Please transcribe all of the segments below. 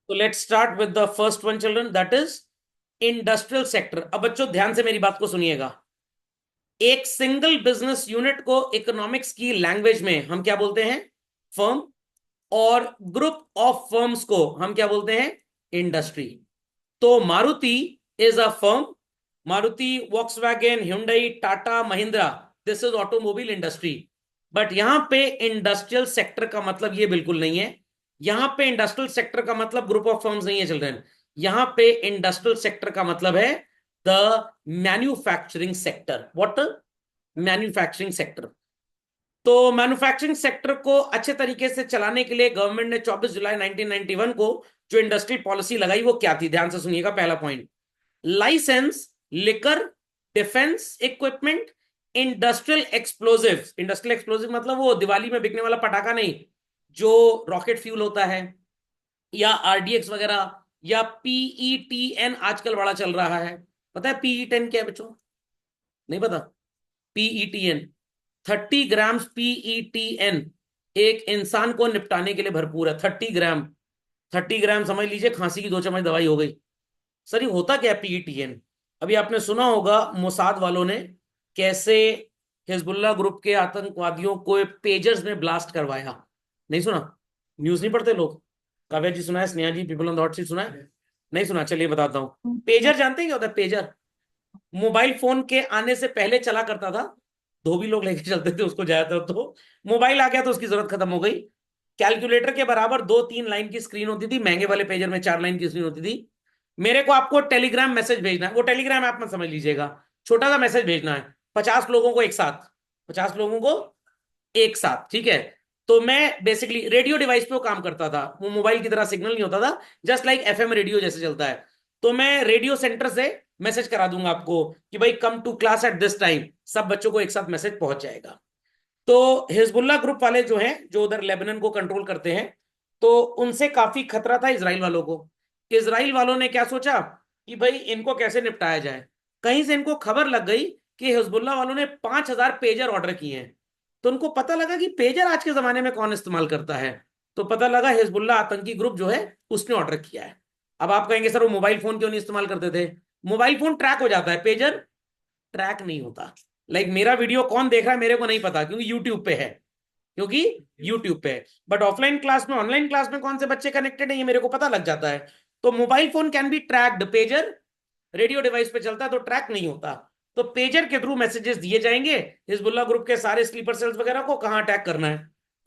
तो let's start with the first one children, that is industrial sector. अब बच्चों ध्यान से मेरी बात को सुनिएगा। एक सिंगल बिजनेस यूनिट को इकोनॉमिक्स की लैंग्वेज में हम क्या बोलते हैं? फर्म। और ग्रुप ऑफ फर्म्स को हम क्या बोलते हैं? इंडस्ट्री। तो Maruti is a firm. Maruti, Volkswagen, Hyundai, Tata, Mahindra, this is automobile industry. But यहां पे इंडस्ट्रियल सेक्टर का मतलब ये बिल्कुल नहीं है। यहां पे इंडस्ट्रियल सेक्टर का मतलब ग्रुप ऑफ फर्म्स नहीं है चिल्ड्रन। यहां पे इंडस्ट्रियल सेक्टर का मतलब है the manufacturing sector. What? Manufacturing sector. तो मैन्युफैक्चरिंग सेक्टर को अच्छे तरीके से चलाने के लिए गवर्नमेंट ने 24 जुलाई 1991 को जो इंडस्ट्री पॉलिसी लगाई वो क्या थी? ध्यान से सुनिएगा। पहला point, licence liquor defence equipment industrial explosive. Industrial explosive मतलब वो दिवाली में बिकने वाला पटाखा नहीं, जो रॉकेट फ्यूल होता है, या आरडीएक्स वगैरह, या पीईटीएन आजकल बड़ा चल रहा है। पता है पीई10 क्या है बच्चों? नहीं पता? पीईटीएन, 30 ग्राम पीईटीएन एक इंसान को निपटाने के लिए भरपूर है। 30 ग्राम, 30 ग्राम समझ लीजिए खांसी की 2 चम्मच दवाई हो गई। सर ये होता क्या है पीईटीएन? अभी आपने सुना होगा मोसाद वालों ने कैसे हिजबुल्ला ग्रुप के आतंकवादियों को पेजर्स में ब्लास्ट करवाया। नहीं सुना? न्यूज नहीं पढ़ते लोग? काव्या जी सुना है, Sneha ji, people on the hot seat सुना है? नहीं सुना? चलिए बताता हूँ। पेजर जानते हैं क्या होता है? पेजर मोबाइल फोन के आने से पहले चला करता था। धोबी लोग लेके चलते थे उसको ज्यादातर। तो मोबाइल आ गया तो उसकी जरूरत खत्म हो गई। कैलकुलेटर के बराबर 2-3 लाइन की स्क्रीन होती थी, महंगे वाले पेजर में 4 लाइन की स्क्रीन होती थी। मेरे को आपको टेलीग्राम मैसेज भेजना है, वो टेलीग्राम ऐप में समझ लीजिएगा, छोटा सा मैसेज भेजना है 50 लोगों को एक साथ। 50 लोगों को एक साथ, ठीक है? तो मैं बेसिकली रेडियो डिवाइस पे वो काम करता था। वो मोबाइल की तरह सिग्नल नहीं होता था, जस्ट लाइक एफएम रेडियो जैसे चलता है। तो मैं रेडियो सेंटर से मैसेज करा दूंगा आपको कि भाई come to class at this time, सब बच्चों को एक साथ मैसेज पहुंच जाएगा। तो हिजबुल्ला ग्रुप वाले जो हैं, जो उधर लेबनान को कंट्रोल करते हैं, तो उनसे काफी खतरा था इसराइल वालों को। इसराइल वालों ने क्या सोचा कि भाई इनको कैसे निपटाया जाए। कहीं से इनको खबर लग गई कि हिजबुल्ला वालों ने 5,000 पेजर ऑर्डर किए हैं। तो उनको पता लगा कि पेजर आज के जमाने में कौन इस्तेमाल करता है। तो पता लगा हिजबुल्ला आतंकी ग्रुप जो है उसने ऑर्डर किया है। अब आप कहेंगे सर वो मोबाइल फोन क्यों नहीं इस्तेमाल करते थे? मोबाइल फोन ट्रैक हो जाता है, पेजर ट्रैक नहीं होता। लाइक मेरा वीडियो कौन देख रहा है मेरे को नहीं पता, क्योंकि यूट्यूब पे है। क्योंकि यूट्यूब पे है। बट ऑफलाइन क्लास में, ऑनलाइन क्लास में कौन से बच्चे कनेक्टेड है ये मेरे को पता लग जाता है। तो mobile phone can be tracked, pager radio device पे चलता है तो ट्रैक नहीं होता। तो पेजर के थ्रू मैसेजेस दिए जाएंगे हिजबुल्ला ग्रुप के सारे स्लीपर सेल्स वगैरह को, कहां अटैक करना है।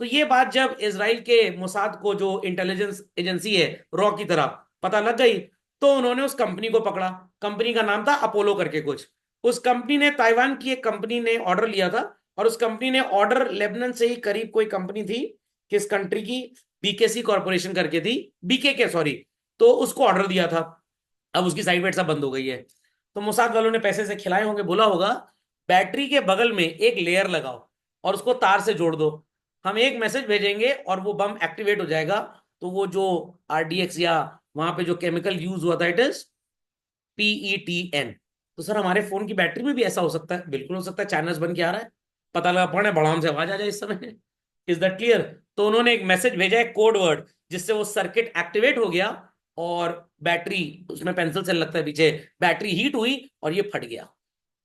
तो ये बात जब इसराइल के मोसाद को, जो इंटेलिजेंस एजेंसी है रॉ की तरह, पता लग गई, तो उन्होंने उस कंपनी को पकड़ा। कंपनी का नाम था अपोलो करके कुछ। उस कंपनी ने, ताइवान की एक कंपनी ने ऑर्डर लिया था। और उस कंपनी ने ऑर्डर लेबनान से ही, करीब कोई कंपनी थी किस कंट्री की, बीकेसी कॉर्पोरेशन करके थी, बीके के सॉरी, तो उसको ऑर्डर दिया था। अब उसकी साइट वेट सब बंद हो गई है। तो मोसाद वालों ने पैसे से खिलाए होंगे, बोला होगा बैटरी के बगल में एक लेयर लगाओ और उसको तार से जोड़ दो, हम एक मैसेज भेजेंगे और वो बम एक्टिवेट हो जाएगा। तो वो जो आरडीएक्स या वहां पे जो केमिकल यूज हुआ था, इट इज पीईटीएन। तो सर हमारे फोन की बैटरी में भी ऐसा हो सकता है? बिल्कुल हो सकता है, चाइनास बन के आ रहा है। पता लगा पड़े बड़ाम से आवाज आ जाए इस समय। Is that clear? तो उन्होंने एक मैसेज भेजा है, कोड वर्ड, जिससे वो सर्किट एक्टिवेट हो गया और बैटरी, उसमें पेंसिल से लगता है पीछे, बैटरी हीट हुई और ये फट गया।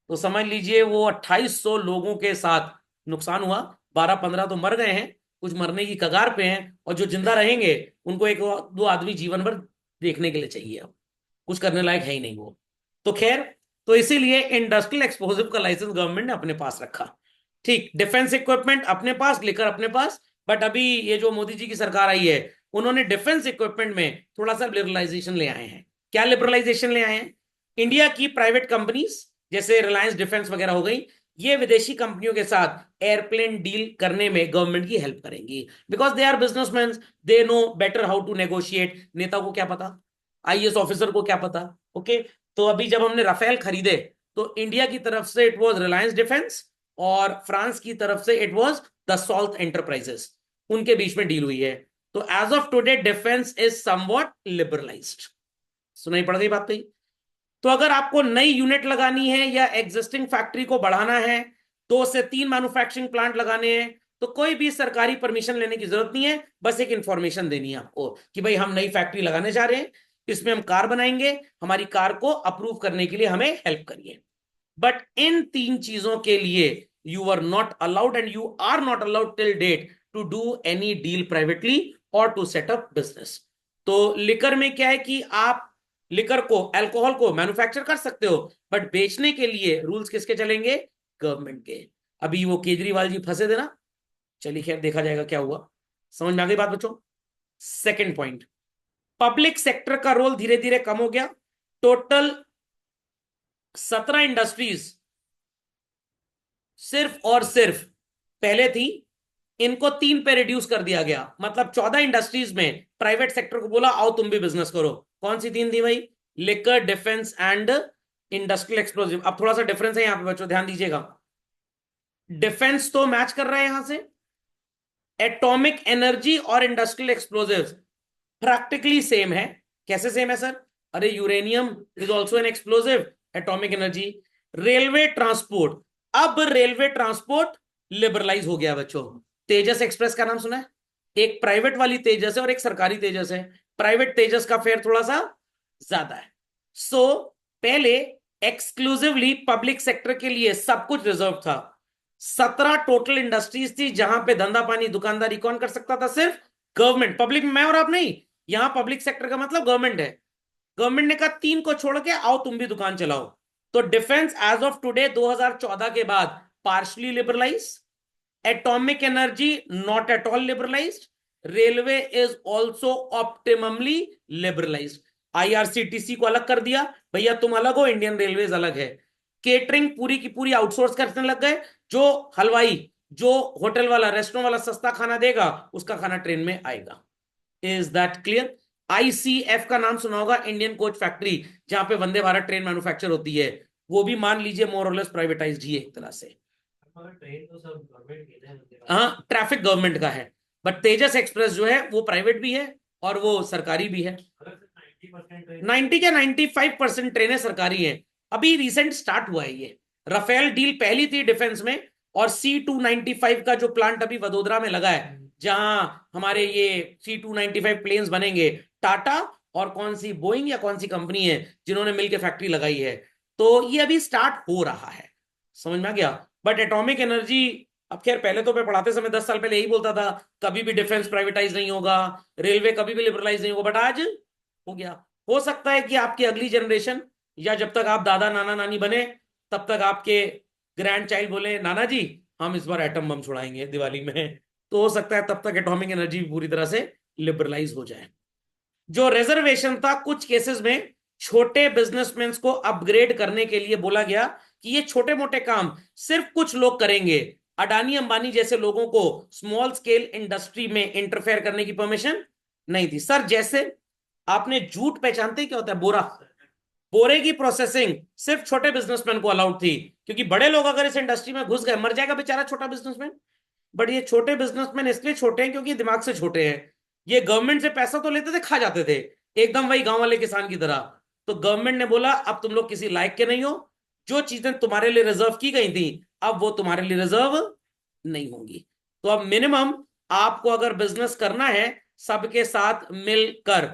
तो समझ लीजिए वो 2800 लोगों के साथ नुकसान हुआ। 12-15 तो मर गए हैं, कुछ मरने की कगार पे हैं, और जो जिंदा रहेंगे उनको एक दो आदमी जीवन भर देखने के लिए चाहिए। अब कुछ करने लायक है ही नहीं वो। तो खैर, तो इसीलिए इंडस्ट्रियल एक्सप्लोसिव का लाइसेंस गवर्नमेंट ने अपने पास रखा। ठीक, डिफेंस इक्विपमेंट अपने पास, लेकर अपने पास। बट अभी ये जो मोदी जी की सरकार आई है, उन्होंने डिफेंस इक्विपमेंट में थोड़ा सा लिबरलाइजेशन ले आए हैं। क्या लिबरलाइजेशन ले आए हैं? इंडिया की प्राइवेट कंपनीज जैसे रिलायंस डिफेंस वगैरह हो गई, ये विदेशी कंपनियों के साथ एयरप्लेन डील करने में गवर्नमेंट की हेल्प करेंगी। Because they are businessmen, they know better how to negotiate. नेता को क्या पता, आईएएस ऑफिसर को क्या पता। ओके। तो अभी जब हमने राफेल खरीदे, तो इंडिया की तरफ से इट वाज रिलायंस डिफेंस, और फ्रांस की तरफ से it was Dassault enterprises. उनके बीच में डील हुई है। तो as of today defence is somewhat liberalised. सुनाई पड़ गई बात? कही। तो अगर आपको नई यूनिट लगानी है या एग्जिस्टिंग फैक्ट्री को बढ़ाना है, 2 से 3 मैन्युफैक्चरिंग प्लांट लगाने हैं, तो कोई भी सरकारी परमिशन लेने की जरूरत नहीं है, बस एक इंफॉर्मेशन देनी है आपको कि भाई हम नई फैक्ट्री लगाने जा रहे हैं, इसमें हम कार बनाएंगे, हमारी कार को अप्रूव करने के लिए हमें हेल्प करिए। बट इन तीन चीजों के लिए you are not allowed and you are not allowed till date to do any deal privately और टू सेट अप बिजनेस। तो लिकर में क्या है कि आप लिकर को, अल्कोहल को मैन्युफैक्चर कर सकते हो, बट बेचने के लिए रूल्स किसके चलेंगे? गवर्नमेंट के। अभी वो केजरीवाल जी फंसे थे ना, चलिए खैर देखा जाएगा क्या हुआ। समझ में आ गई बात बच्चों? सेकंड पॉइंट, पब्लिक सेक्टर का रोल धीरे धीरे कम हो गया। टोटल 17 इंडस्ट्रीज सिर्फ और सिर्फ पहले थी, इनको 3 पे रिड्यूस कर दिया गया। मतलब 14 इंडस्ट्रीज में प्राइवेट सेक्टर को बोला आओ तुम भी बिजनेस करो। कौन सी 3 थी भाई? Liquor, defence and industrial explosive. अब थोड़ा सा डिफरेंस है यहां पे बच्चों, ध्यान दीजिएगा। डिफेंस तो मैच कर रहा है यहां से, एटॉमिक एनर्जी और इंडस्ट्रियल एक्सप्लोजिव्स प्रैक्टिकली सेम है। कैसे सेम है सर? अरे uranium is also an explosive, atomic energy. Railway transport, अब रेलवे ट्रांसपोर्ट लिबरलाइज हो गया बच्चों। तेजस एक्सप्रेस का नाम सुना है? एक प्राइवेट वाली तेजस है और एक सरकारी तेजस है। प्राइवेट तेजस का फेयर थोड़ा सा ज्यादा है। सो पहले एक्सक्लूसिवली पब्लिक सेक्टर के लिए सब कुछ रिजर्व था। 17 टोटल इंडस्ट्रीज थी जहां पे धंधा पानी दुकानदारी कौन कर सकता था? सिर्फ गवर्नमेंट। पब्लिक में मैं और आप नहीं, यहां पब्लिक सेक्टर का मतलब गवर्नमेंट है। गवर्नमेंट ने कहा 3 को छोड़ के आओ तुम भी दुकान चलाओ। तो डिफेंस एज ऑफ टुडे 2014 के बाद partially liberalise, atomic energy not at all liberalised, railway is also optimally liberalised. IRCTC को अलग कर दिया, भैया तुम अलग हो, इंडियन रेलवेज अलग है। केटरिंग पूरी की पूरी आउटसोर्स करने लग गए। जो हलवाई, जो होटल वाला, रेस्टोरेंट वाला सस्ता खाना देगा, उसका खाना ट्रेन में आएगा। Is that clear? आईसीएफ का नाम सुना होगा, इंडियन कोच फैक्ट्री, जहां पे वंदे भारत ट्रेन मैन्युफैक्चर होती है, वो भी मान लीजिए मोर और लेस प्राइवेटाइज्ड ही है एक तरह से। ट्रेन तो सब गवर्नमेंट की है। हाँ, ट्रैफिक गवर्नमेंट का है, बट तेजस एक्सप्रेस जो है वो प्राइवेट भी है और वो सरकारी भी है। 90 या 95% ट्रेनें सरकारी हैं। अभी रिसेंट स्टार्ट हुआ है ये। रफेल डील पहली थी डिफेंस में, और C295 का जो प्लांट अभी वडोदरा में लगा है, जहां हमारे ये C295 प्लेन्स बनेंगे, टाटा और कौन सी बोइंग या कौन सी कंपनी है जिन्होंने मिलकर फैक्ट्री लगाई है, तो ये अभी स्टार्ट हो रहा है। समझ में आ गया? बट एटॉमिक एनर्जी, अब खैर पहले तो मैं पढ़ाते समय 10 साल पहले यही बोलता था कभी भी डिफेंस प्राइवेटाइज नहीं होगा, रेलवे कभी भी लिबरलाइज नहीं होगा, बट आज हो गया। हो सकता है कि आपकी अगली जनरेशन, या जब तक आप दादा नाना नानी बने तब तक आपके ग्रैंड चाइल्ड बोले नाना जी हम इस बार एटम बम छुड़ाएंगे दिवाली में, तो हो सकता है तब तक एटॉमिक एनर्जी पूरी तरह से लिबरलाइज हो जाए। जो रिजर्वेशन था कुछ केसेस में छोटे बिजनेसमैन को अपग्रेड करने के लिए बोला गया कि ये छोटे मोटे काम सिर्फ कुछ लोग करेंगे, अडानी अंबानी जैसे लोगों को स्मॉल स्केल इंडस्ट्री में इंटरफेयर करने की परमिशन नहीं थी। सर जैसे आपने जूट पहचानते क्या होता है? बोरा, बोरे की प्रोसेसिंग सिर्फ छोटे बिजनेसमैन को अलाउड थी, क्योंकि बड़े लोग अगर इस इंडस्ट्री में घुस गए मर जाएगा बेचारा छोटा बिजनेसमैन। बट ये छोटे बिजनेसमैन इसलिए छोटे हैं क्योंकि दिमाग से छोटे हैं। ये गवर्नमेंट से पैसा तो लेते थे, खा जाते थे, एकदम वही गांव वाले किसान की तरह। तो गवर्नमेंट ने बोला अब तुम लोग किसी लायक के नहीं हो, जो चीजें तुम्हारे लिए रिजर्व की गई थी अब वो तुम्हारे लिए रिजर्व नहीं होंगी। तो अब मिनिमम आपको अगर बिजनेस करना है सबके साथ मिलकर,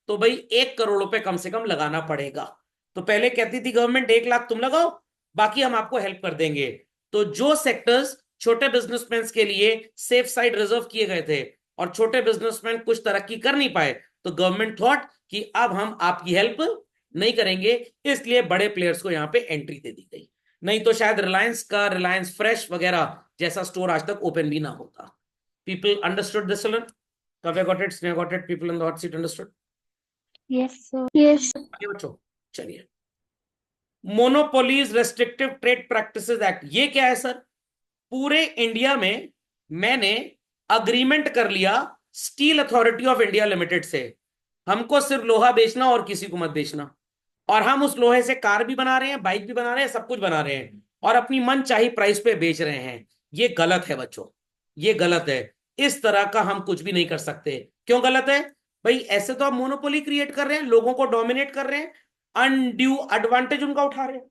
तो भाई 1 करोड़ रुपए कम से कम लगाना पड़ेगा। तो पहले कहती थी गवर्नमेंट 1 लाख तुम लगाओ, बाकी हम आपको हेल्प कर देंगे। तो जो सेक्टर्स छोटे बिजनेसमैन के लिए सेफ साइड रिजर्व किए गए थे और छोटे बिजनेसमैन कुछ तरक्की कर नहीं पाए, तो गवर्नमेंट थॉट कि अब हम आपकी हेल्प नहीं करेंगे, इसलिए बड़े प्लेयर्स को यहां पे एंट्री दे दी गई। नहीं तो शायद रिलायंस का रिलायंस फ्रेश वगैरह जैसा स्टोर आज तक ओपन भी ना होता। People understood this children? Kavya got it, Sneha got it, people in the hot seat understood? Yes, sir. Yes. आगे बच्चों चलिए। Monopolies restrictive trade practices act, ये क्या है सर? पूरे इंडिया में मैंने अग्रीमेंट कर लिया steel authority of India limited से, हमको सिर्फ लोहा बेचना और किसी को मत बेचना, और हम उस लोहे से कार भी बना रहे हैं, बाइक भी बना रहे हैं, सब कुछ बना रहे हैं, और अपनी मन चाही प्राइस पे बेच रहे हैं। ये गलत है बच्चों, ये गलत है। इस तरह का हम कुछ भी नहीं कर सकते। क्यों गलत है भाई? ऐसे तो आप मोनोपोली क्रिएट कर रहे हैं, लोगों को डोमिनेट कर रहे हैं, अनड्यू एडवांटेज उनका उठा रहे हैं।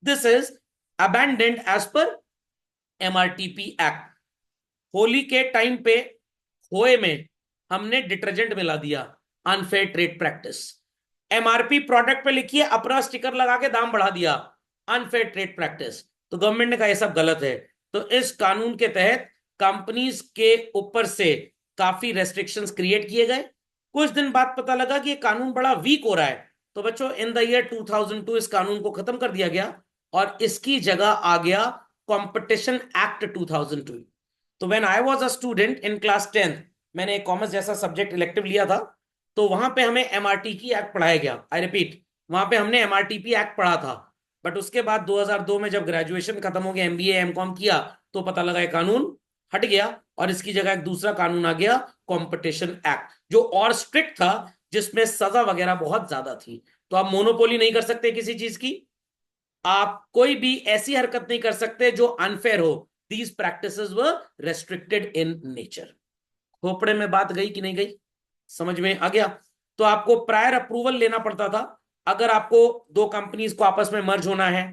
This is abandoned as per MRTP act. Holi के टाइम पे खोए में हमने डिटर्जेंट मिला दिया, unfair trade practice. MRP product पे लिखिए, अपना स्टिकर लगा के दाम बढ़ा दिया, अनफेयर ट्रेड प्रैक्टिस। तो गवर्नमेंट ने कहा यह सब गलत है। तो इस कानून के तहत कंपनीज के ऊपर से काफी रेस्ट्रिक्शंस क्रिएट किए गए। कुछ दिन बाद पता लगा कि ये कानून बड़ा वीक हो रहा है, तो बच्चों इन द ईयर 2002 इस कानून को खत्म कर दिया गया और इसकी जगह आ गया कंपटीशन एक्ट 2002। तो when I was a student in class 10th, मैंने कॉमर्स जैसा सब्जेक्ट इलेक्टिव लिया था, तो वहां पे हमें एमआरटीपी एक्ट पढ़ाया गया। आई रिपीट, वहां पे हमने एमआरटीपी एक्ट पढ़ा था। बट उसके बाद 2002 में जब ग्रेजुएशन खत्म हो गया, एमबीए एमकॉम किया, तो पता लगा ये कानून हट गया और इसकी जगह एक दूसरा कानून आ गया, कंपटीशन एक्ट, जो और स्ट्रिक्ट था, जिसमें सजा वगैरह बहुत ज्यादा थी। तो आप मोनोपोली नहीं कर सकते किसी चीज की, आप कोई भी ऐसी हरकत नहीं कर सकते जो अनफेयर हो। These practices were restricted in nature. खोपड़े में बात गई कि नहीं गई, समझ में आ गया? तो आपको प्रायर अप्रूवल लेना पड़ता था। अगर आपको दो कंपनीज को आपस में मर्ज होना है,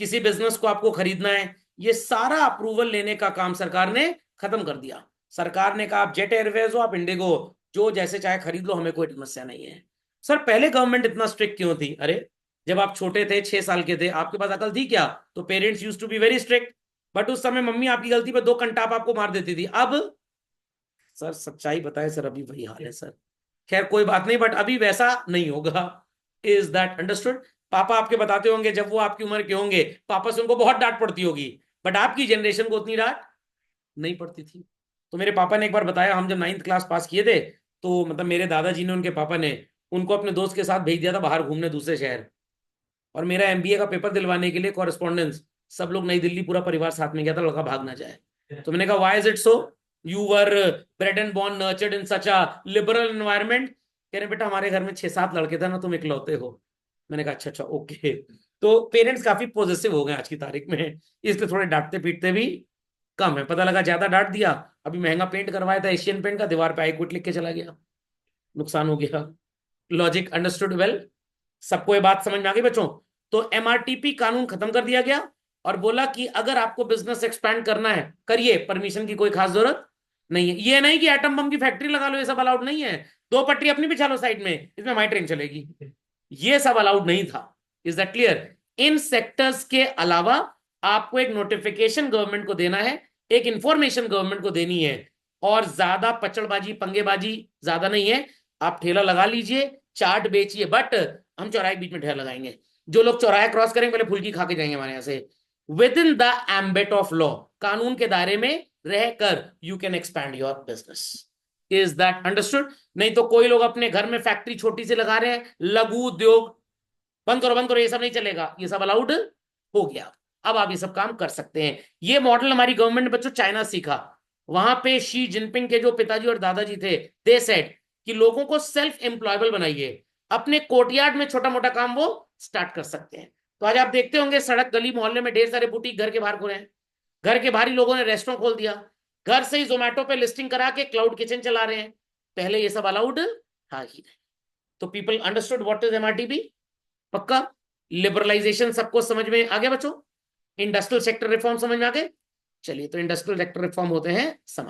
किसी बिजनेस को आपको खरीदना है, ये सारा अप्रूवल लेने का काम सरकार ने खत्म कर दिया। सरकार ने कहा आप जेट एयरवेज हो, आप इंडिगो हो, जो जैसे चाहे खरीद लो, हमें कोई समस्या नहीं है। सर पहले गवर्नमेंट इतना स्ट्रिक्ट क्यों थी? अरे जब आप छोटे थे, 6 साल के थे, आपके पास अकल थी क्या? तो parents used to be very strict. But उस समय मम्मी आपकी गलती पे 2 कंटाप आपको मार देती थी। अब सर सच्चाई बताए सर, अभी वही हाल है सर। खैर कोई बात नहीं, बट अभी वैसा नहीं होगा। Is that understood? पापा आपके बताते होंगे जब वो आपकी उम्र के होंगे, पापा से उनको बहुत डांट पड़ती होगी, बट आपकी जनरेशन को उतनी डांट नहीं पड़ती थी। तो मेरे पापा ने एक बार बताया, हम जब 9th क्लास पास किए थे, तो मतलब मेरे दादाजी ने, उनके पापा ने उनको अपने दोस्त के साथ भेज दिया था बाहर घूमने दूसरे शहर, और मेरा एमबीए का पेपर दिलवाने के लिए कॉरेस्पॉन्डेंस, सब लोग नई दिल्ली, पूरा परिवार साथ में गया था, लड़का भाग ना जाए। तो मैंने कहा why is it so? You were bread and born nurtured in such a liberal environment. कह रहे बेटा हमारे घर में 6-7 लड़के थे ना, तुम इकलौते हो। मैंने कहा अच्छा अच्छा ओके। तो पेरेंट्स काफी पॉजिटिव हो गए आज की तारीख में, इसलिए थोड़े डांटते पीटते भी कम है। पता लगा ज्यादा डांट दिया, अभी महंगा पेंट करवाया था एशियन पेंट का, दीवार पे आई क्विट लिख के चला गया, नुकसान हो गया। Logic understood well? सबको ये बात समझ में आ गई बच्चों? तो एमआरटीपी कानून खत्म कर दिया गया और बोला कि अगर आपको बिजनेस एक्सपैंड करना है, करिए, परमिशन की कोई खास जरूरत नहीं है। ये नहीं कि एटम बम की फैक्ट्री लगा लो, ये सब अलाउड नहीं है। 2 पटरी अपनी बिछा लो साइड में, इसमें हमारी ट्रेन चलेगी, ये सब अलाउड नहीं था। Is that clear? In sectors के अलावा आपको एक नोटिफिकेशन गवर्नमेंट को देना है, एक इंफॉर्मेशन गवर्नमेंट को देनी है, और ज्यादा पचड़बाजी पंगेबाजी ज्यादा नहीं है। आप ठेला लगा लीजिए, चाट बेचिए, बट हम चौराहे के बीच में ठेला लगाएंगे। जो लोग चौराहे क्रॉस करेंगे पहले फुल्की खा के जाएंगे हमारे यहाँ से। With in the ambit of law, कानून के दायरे में रहकर you can expand your business. Is that understood? नहीं तो कोई लोग अपने घर में फैक्ट्री छोटी सी लगा रहे हैं, लघु उद्योग, बंद करो, ये सब नहीं चलेगा, ये सब अलाउड हो गया। अब आप ये सब काम कर सकते हैं। ये मॉडल हमारी गवर्नमेंट ने बच्चों चाइना सीखा। वहां पे शी जिनपिंग के जो पिताजी और दादाजी थे, दे सेड कि लोगों को सेल्फ एम्प्लॉयबल बनाइए, अपने कोर्टयार्ड में छोटा मोटा काम वो स्टार्ट कर सकते हैं। तो आज आप देखते होंगे सड़क गली मोहल्ले में ढेर सारे बुटीक घर के बाहर खुले हैं, घर के बाहर ही लोगों ने रेस्टोरेंट खोल दिया, घर से ही जोमेटो पे लिस्टिंग करा के क्लाउड किचन चला रहे हैं। पहले ये सब अलाउड था ही नहीं। तो people understood what is MRTB. पक्का? लिबरलाइजेशन सबको समझ में आ गया बच्चों? इंडस्ट्रियल सेक्टर रिफॉर्म समझ में आ गए? चलिए, तो इंडस्ट्रियल सेक्टर रिफॉर्म होते हैं समाप्त।